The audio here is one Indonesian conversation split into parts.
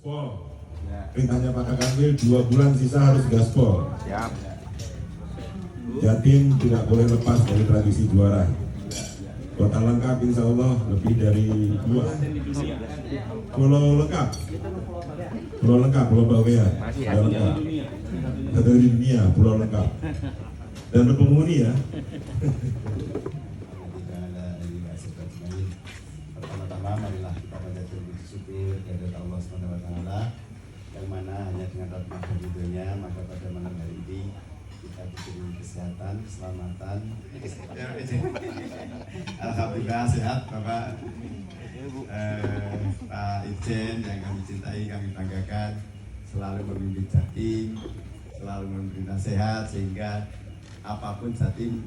gaspol. Perintahnya Pak Kakanwil 2 bulan sisa harus gaspol. Siap. Jatim tidak boleh lepas dari tradisi juara. Kota lengkap insya Allah lebih dari 2. Pulau lengkap. Pulau lengkap, Pulau Bawea. Sudah lengkap. Satu di dunia, pulau lengkap. Dan berpenghuni ya. Pertama-tama marilah kita panjatkan puji syukur kepada Allah Subhanahu wa taala yang mana hanya dengan rahmat dan ridhonya maka pada malam hari ini kita diberi kesehatan, keselamatan. Alhamdulillah sehat Bapak Pak Irjen yang kami cintai, kami banggakan, selalu memimpin Jatim, selalu memberi nasihat sehingga apapun Jatim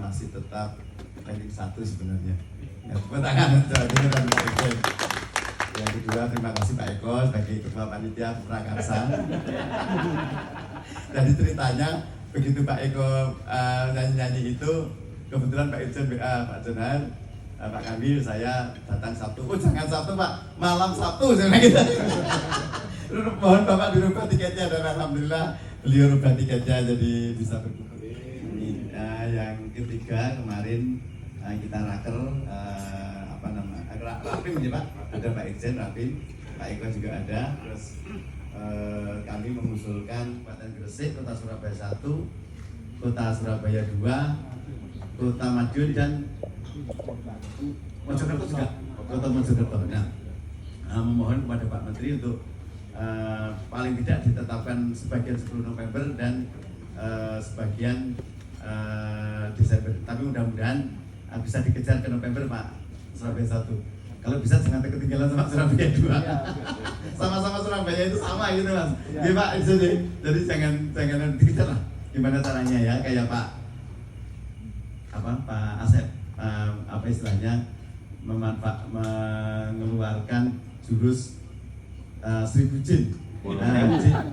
masih tetap ranking 1 sebenarnya. Ya, tepuk tangan untuk Jatim dan Pak Irjen. Yang kedua, terima kasih Pak Eko sebagai Ketua Panitia Prakarsa. Jadi ceritanya begitu Pak Eko nyanyi-nyanyi itu, kebetulan Pak Irjen Pak Jonan, Pak Kamil, saya datang Sabtu. Oh jangan Sabtu Pak, malam Sabtu saya gitu. Mohon Bapak dirubah tiketnya dan alhamdulillah beliau rubah tiketnya jadi bisa berkumpul. Yang ketiga kemarin kita raker rapim ya Pak, ada Pak Irjen rapim, Pak Eko juga ada. Terus kami mengusulkan Kabupaten Gresik, Kota Surabaya 1, Kota Surabaya 2, Kota Madiun dan Mojokerto juga, Kota Mojokerto. Nah, memohon kepada Pak Menteri untuk paling tidak ditetapkan sebagian 10 November dan sebagian Desember. Tapi mudah-mudahan bisa dikejar ke November Pak Surabaya 1. Kalau bisa jangan ketinggalan sama Surabaya 2. Sama-sama Surabaya itu sama gitu Mas. Iya Pak, jadi jangan dikejar lah. Gimana caranya ya, kayak Pak Asep, apa istilahnya, mengeluarkan jurus 1000 jin.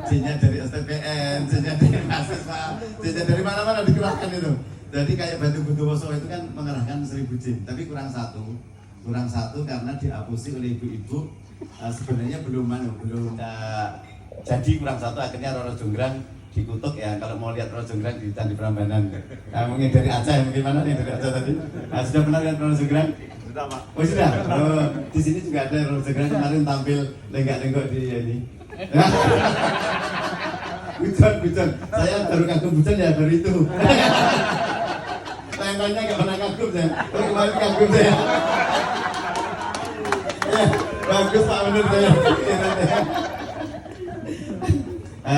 Jinnya dari STPN, jinnya dari mahasiswa, jinnya dari mana-mana dikerahkan itu. Jadi kayak Batu Bondowoso itu kan mengerahkan 1000 jin, tapi kurang satu karena diapusi oleh ibu-ibu. Sebenarnya belum jadi kurang satu, akhirnya Roro Jonggrang dikutuk ya. Kalau mau lihat Roro Jonggrang di Candi Prambanan, mungkin dari Aceh, bagaimana nih dari Aceh tadi? Sudah pernah lihat Roro Jonggrang? Sudah Pak. Oh sudah. Oh, di sini juga ada Roro Jonggrang kemarin tampil lenggak-lenggok di ini. Bujon. Saya baru kagum bujon ya baru itu. Lain-lainnya nggak pernah kagum saya. Oh kemarin kagum saya. Ya, bagus Pak menurut saya.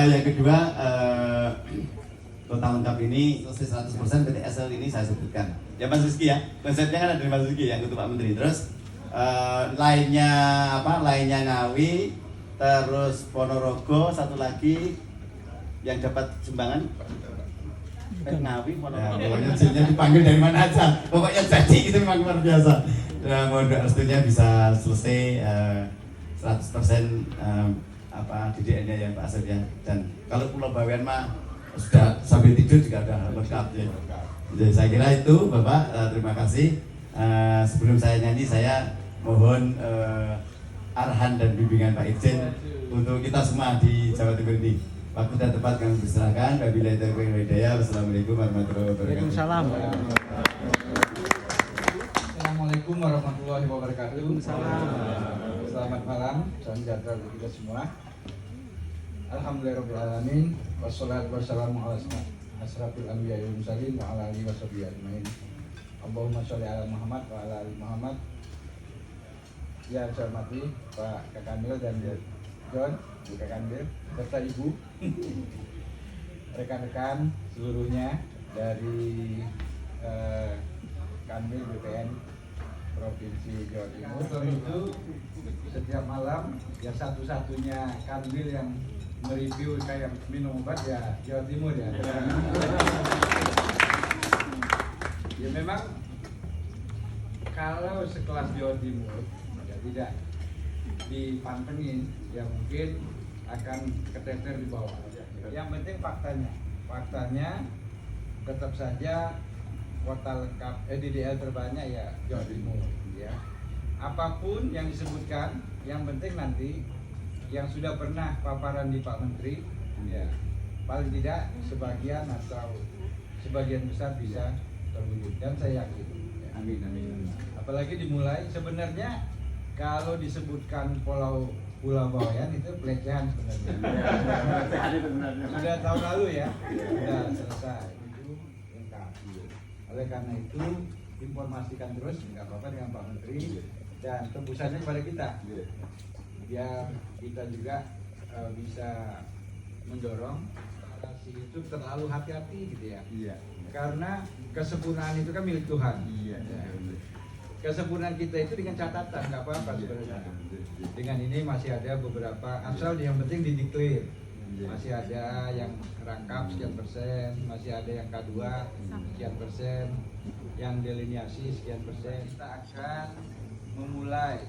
Yang kedua, total lengkap ini selesai 100% PTSL ini saya sebutkan. Ya Mas Rizky ya, konsepnya kan ada dari Mas Rizky yang untuk Pak Menteri. Terus lainnya Ngawi, terus Ponorogo, satu lagi yang dapat sumbangan Ngawi, Ponorogo. Pokoknya jinnya dipanggil dari mana aja. Pokoknya jadi itu memang luar biasa. Mohon doa restunya bisa selesai 100% DDN-nya ya Pak Asep ya. Dan kalau Pulau Bawean mah sudah sambil tidur juga ada lengkap ya. Jadi saya kira itu Bapak, terima kasih. Sebelum saya nyanyi saya mohon arahan dan bimbingan Pak Irjen untuk kita semua di Jawa Timur ini. Waktu dan tempat kami diserahkan. Wabillahi taufiq wal hidayah. Wassalamualaikum warahmatullahi wabarakatuh. Waalaikumsalam. Assalamualaikum warahmatullahi wabarakatuh. Waalaikumsalam. Selamat malam, salam sejahtera bagi kita semua. Alhamdulillahirabbil alamin. Wassalatu wassalamu ala asrafil anbiya'i wal mursalin wa ala alihi washabihi ajmain. Allahumma sholli ala Muhammad wa ala ali Muhammad. Yang saya hormati Pak Kakanwil dan John, Bu Kakanwil, serta Ibu, rekan-rekan seluruhnya dari Kanwil BPN Provinsi Jawa Timur. Tentu setiap malam yang satu-satunya Kanwil yang mereview kayak minum obat ya Jawa Timur ya. Ya memang kalau sekelas Jawa Timur ya tidak dipantengin ya mungkin akan keteter di bawah. Yang penting faktanya tetap saja kota lengkap DDL terbanyak ya Jawa Timur ya. Apapun yang disebutkan yang penting nanti yang sudah pernah paparan di Pak Menteri, ya paling tidak sebagian atau sebagian besar bisa terwujud, dan saya yakin. Ya. Amin, amin. Apalagi dimulai sebenarnya kalau disebutkan Pulau Bawean itu pelecehan sebenarnya. Sudah tahun lalu ya, sudah selesai. Itu lengkap. Oleh karena itu informasikan terus, nggak apa-apa dengan Pak Menteri, dan tembusannya kepada kita. Biar kita juga bisa mendorong itu terlalu hati-hati gitu ya. Iya. Karena kesempurnaan itu kan milik Tuhan. Iya. Ya. Kesempurnaan kita itu dengan catatan, nggak apa-apa sebenarnya. Dengan ini masih ada beberapa, asal yang penting dideklar. Masih ada yang rangkap sekian persen, masih ada yang K2 sekian persen, yang delineasi sekian persen. Kita akan memulai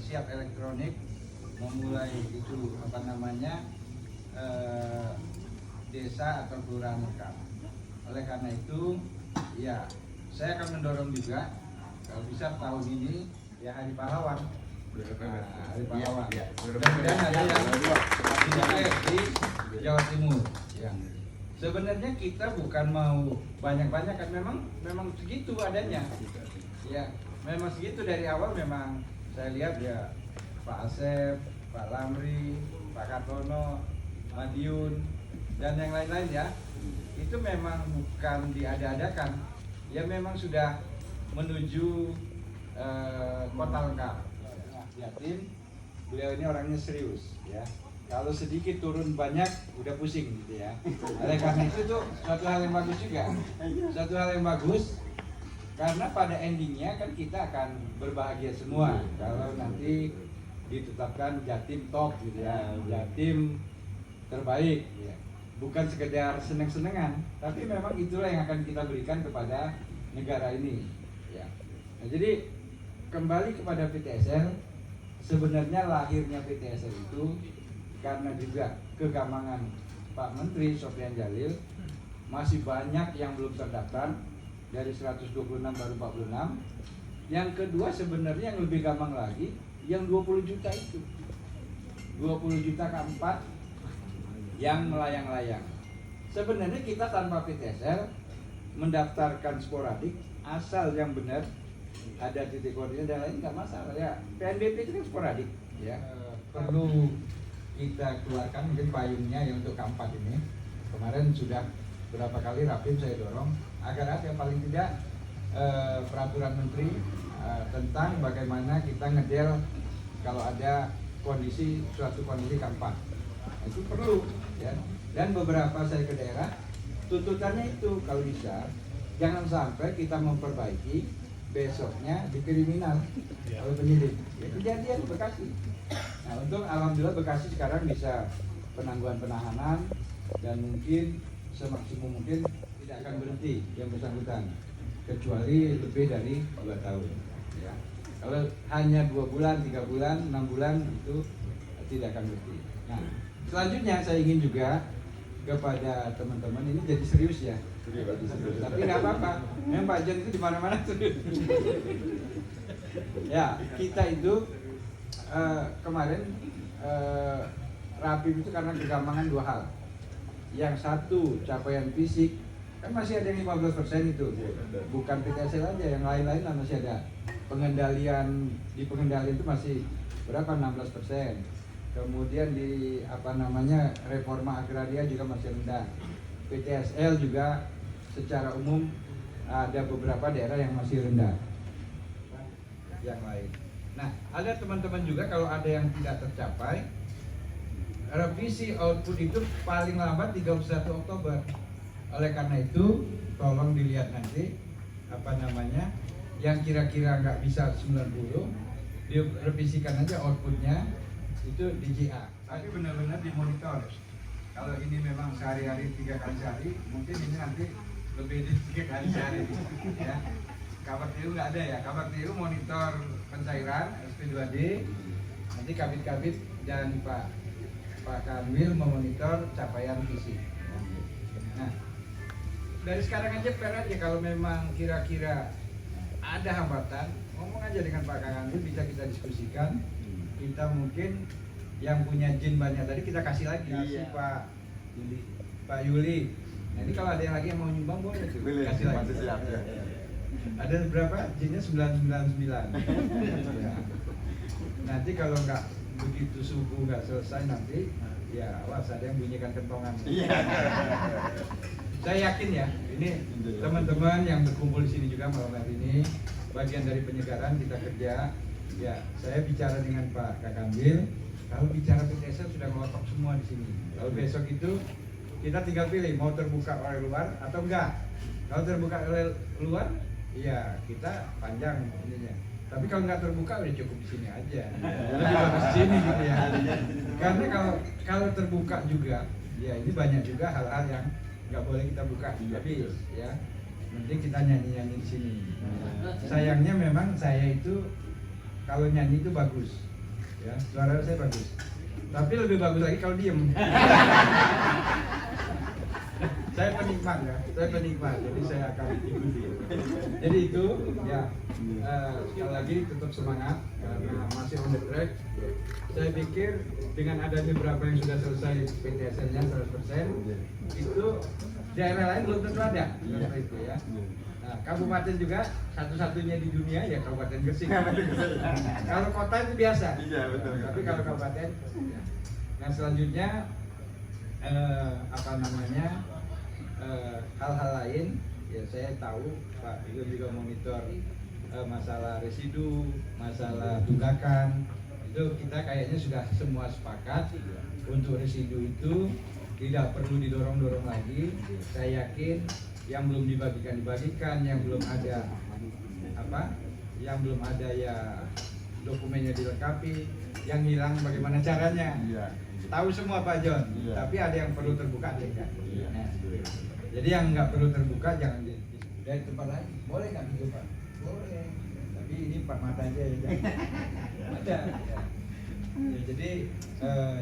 siap elektronik, memulai itu apa namanya desa atau kelurahan lengkap. Oleh karena itu, ya saya akan mendorong juga kalau bisa tahun ini ya Hari Pahlawan. Hari Pahlawan. Dan ada yang di Jawa Timur. Ya. Sebenarnya kita bukan mau banyak-banyak kan, memang segitu adanya. Ya, memang segitu dari awal. Memang saya lihat ya Pak Asep, Pak Lamri, Pak Kartono, Madiun, dan yang lain-lain ya, itu memang bukan diada-adakan, ya memang sudah menuju kota lengkap. Yatim, beliau ini orangnya serius ya. Kalau sedikit turun banyak udah pusing gitu ya. Oleh karena itu tuh suatu hal yang bagus juga. Suatu hal yang bagus karena pada endingnya kan kita akan berbahagia semua kalau nanti ditetapkan Jatim top gitu ya, Jatim terbaik ya. Bukan sekedar seneng-senengan, tapi memang itulah yang akan kita berikan kepada negara ini ya. Nah, jadi kembali kepada PTSL, sebenarnya lahirnya PTSL itu karena juga kegamangan Pak Menteri Sofyan Djalil, masih banyak yang belum terdaftar, dari 126 baru 46. Yang kedua sebenarnya yang lebih gampang lagi, yang 20 juta itu 20 juta keempat yang melayang-layang. Sebenarnya kita tanpa PTSL mendaftarkan sporadik, asal yang benar ada titik koordinat dan lain nggak masalah ya. PNBP itu kan sporadik ya. Perlu kita keluarkan mungkin payungnya ya untuk keempat ini. Kemarin sudah berapa kali Rapim saya dorong agar ada paling tidak peraturan menteri tentang bagaimana kita ngedel kalau ada suatu kondisi keempat. Itu perlu ya. Dan beberapa saya ke daerah tuntutannya itu kalau bisa jangan sampai kita memperbaiki besoknya dikriminal oleh penyidik. Ya, kejadian di Bekasi. Nah, untuk alhamdulillah Bekasi sekarang bisa penangguhan penahanan dan mungkin semaksimum mungkin tidak akan berhenti yang bersangkutan kecuali lebih dari 2 tahun. Ya. Kalau hanya 2 bulan, 3 bulan, 6 bulan itu tidak akan berhenti. Nah, selanjutnya saya ingin juga kepada teman-teman ini jadi serius ya. Tapi nggak apa-apa. Memang Pak Jan itu di mana-mana serius. Ya, kita itu kemarin Rapim itu karena kegampangan 2 hal. Yang satu capaian fisik kan masih ada yang 15% itu, bukan PTSL aja, yang lain-lain lah masih ada. Pengendalian itu masih berapa, 16%. Kemudian di reforma agraria juga masih rendah. PTSL juga secara umum ada beberapa daerah yang masih rendah. Yang lain. Nah, ada teman-teman juga kalau ada yang tidak tercapai, revisi output itu paling lambat 31 Oktober. Oleh karena itu, tolong dilihat nanti yang kira-kira nggak bisa 90, direvisikan aja outputnya itu di GA. Tapi benar-benar dimonitor. Kalau ini memang sehari-hari 3 kali sehari, mungkin ini nanti lebih dari 3 kali sehari. Ya. Kabar TU nggak ada ya. Kabar TU monitor pencairan SP2D. Nanti kabit-kabit dan Pak Kanwil memonitor capaian fisik. Nah, dari sekarang aja aja kalau memang kira-kira ada hambatan, ngomong aja dengan Pak Kanwil, bisa kita diskusikan. Kita mungkin yang punya jin banyak tadi kita kasih lagi si Pak Yuli. Nah, ini kalau ada yang lagi yang mau nyumbang boleh tuh, kasih lagi. Ada berapa? Jinnya 999. Ya. Nanti kalau nggak begitu subuh nggak selesai nanti, ya awas ada yang bunyikan kentongan. Saya yakin ya, ini teman-teman yang berkumpul di sini juga malam hari ini, bagian dari penyegaran kita kerja. Ya, saya bicara dengan Pak Kakambil. Kalau bicara PTSL sudah ngotok semua di sini. Kalau besok itu kita tinggal pilih mau terbuka oleh luar atau enggak. Kalau terbuka oleh luar, iya kita panjang ininya. Tapi kalau nggak terbuka udah cukup di sini aja. Lebih bagus di sini gitu ya. Karena kalau terbuka juga, ya ini banyak juga hal-hal yang nggak boleh kita buka. Tapi ya, penting kita nyanyi-nyanyi di sini. Sayangnya memang saya itu kalau nyanyi itu bagus, ya suara saya bagus. Tapi lebih bagus lagi kalau diem. Saya penikmat ya, saya penikmat, jadi saya akan ikuti. Jadi itu ya sekali lagi tetap semangat karena masih on the track. Saya pikir dengan ada beberapa yang sudah selesai PTSL-nya 100%, itu daerah lain belum tentu ada seperti itu ya. Nah, kabupaten juga satu-satunya di dunia ya Kabupaten Gresik. Kalau kota itu biasa. Iya, betul. Tapi kalau kabupaten, ya. Nah selanjutnya hal-hal lain ya saya tahu Pak itu juga monitor masalah residu, masalah tunggakan itu kita kayaknya sudah semua sepakat untuk residu itu tidak perlu didorong-dorong lagi. Saya yakin yang belum dibagikan, yang belum ada yang belum ada ya dokumennya dilengkapi, yang hilang bagaimana caranya. Tahu semua Pak John, tapi ada yang perlu terbuka ada enggak. Nah, jadi yang nggak perlu terbuka jangan dari tempat lain. Boleh nggak gitu Pak? Boleh. Tapi ini 4 mata aja ya. Ada. Ya. Ya, jadi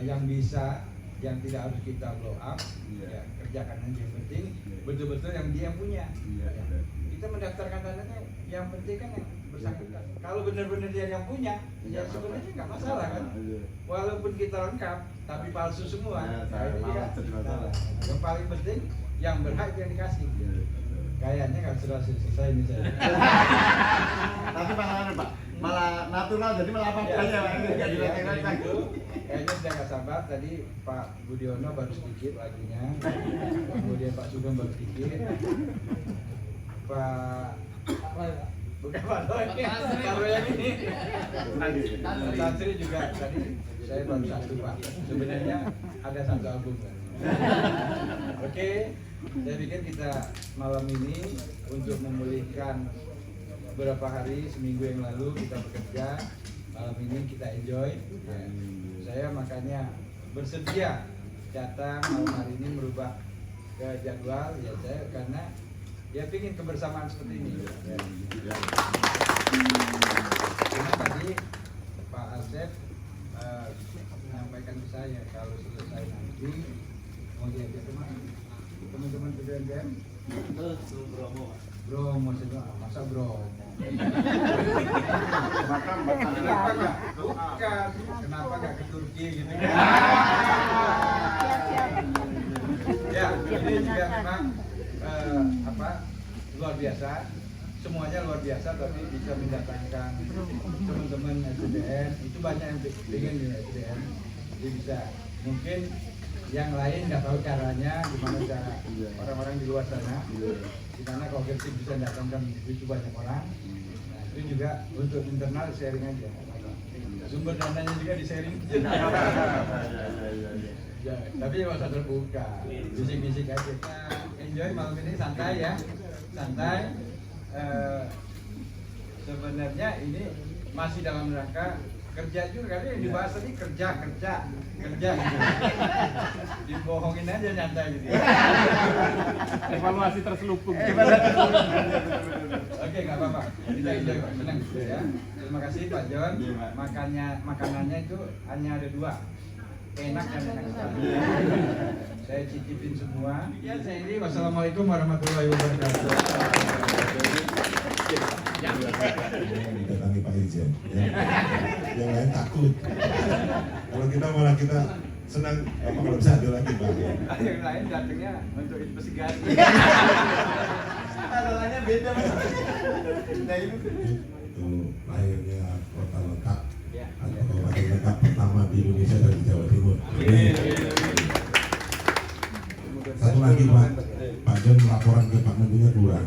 yang bisa, yang tidak harus kita blow up, ya, kerjakan aja. Yang penting betul-betul yang dia punya. Ya. Kita mendaftarkan tanahnya, yang penting kan yang bersangkutan. Kalau benar-benar dia yang punya, ya sebenarnya nggak masalah kan. Walaupun kita lengkap, tapi palsu semua. Nah, itu dia. Nah, yang paling penting yang berhak yang dikasih. Kayaknya nggak sudah selesai ini saya. Tapi malah Pak, malah natural jadi malah apa-apa aja Pak. Itu kayaknya sudah nggak sabar. Tadi Pak Budiono baru sedikit lagunya, kemudian Pak Sugeng baru sedikit, bukan Pak Doy, kalau yang ini Santri juga tadi saya baru satu Pak. Sebenarnya ada 1 album kan. Oke, saya pikir kita malam ini untuk memulihkan beberapa hari, seminggu yang lalu kita bekerja, malam ini kita enjoy. Ya. Saya makanya bersedia datang malam hari ini merubah ke jadwal ya saya karena dia ingin kebersamaan seperti ini. Ya. Karena tadi Pak Asep menyampaikan ke saya kalau selesai nanti mau diajak kemana? Teman-teman PDMDM? Bromo semua, masa Bromo? Kenapa nggak? Bukan, kenapa nggak ke Turki gitu? Ya, ini juga memang luar biasa. Semuanya luar biasa, tapi bisa mendatangkan teman-teman SDN. Itu banyak yang ingin di SDN. Jadi bisa mungkin yang lain nggak tahu caranya, gimana cara orang-orang di luar sana. Di mana kalau Gresik bisa datangkan itu banyak orang. Nah, itu juga untuk internal sharing aja. Sumber dananya juga di sharing. Ya, tapi nggak usah terbuka, bisik-bisik aja. Enjoy malam ini santai ya, santai. Sebenarnya ini masih dalam rangka kerja juga karena yang dibahas tadi kerja gitu. Dibohongin aja nyantai gitu. Evaluasi terselubung. Oke, nggak apa-apa. Kita enjoy, Pak. Senang gitu ya. Terima kasih Pak John. Makanannya itu hanya ada 2. Enak dan enak sekali. Saya cicipin semua. Ya, saya ini wassalamualaikum warahmatullahi wabarakatuh. Didatangi Pak Irjen, yang lain takut. Kalau kita malah kita senang apa kalau bisa ada lagi Pak. Yang lain datangnya untuk investigasi. Masalahnya beda mas. Nah itu Itu lahirnya kota lengkap Ya. atau kabupaten lengkap pertama di Indonesia dan di Jawa Timur. Satu lagi Pak, Pak Jon laporan ke Pak Menterinya kurang.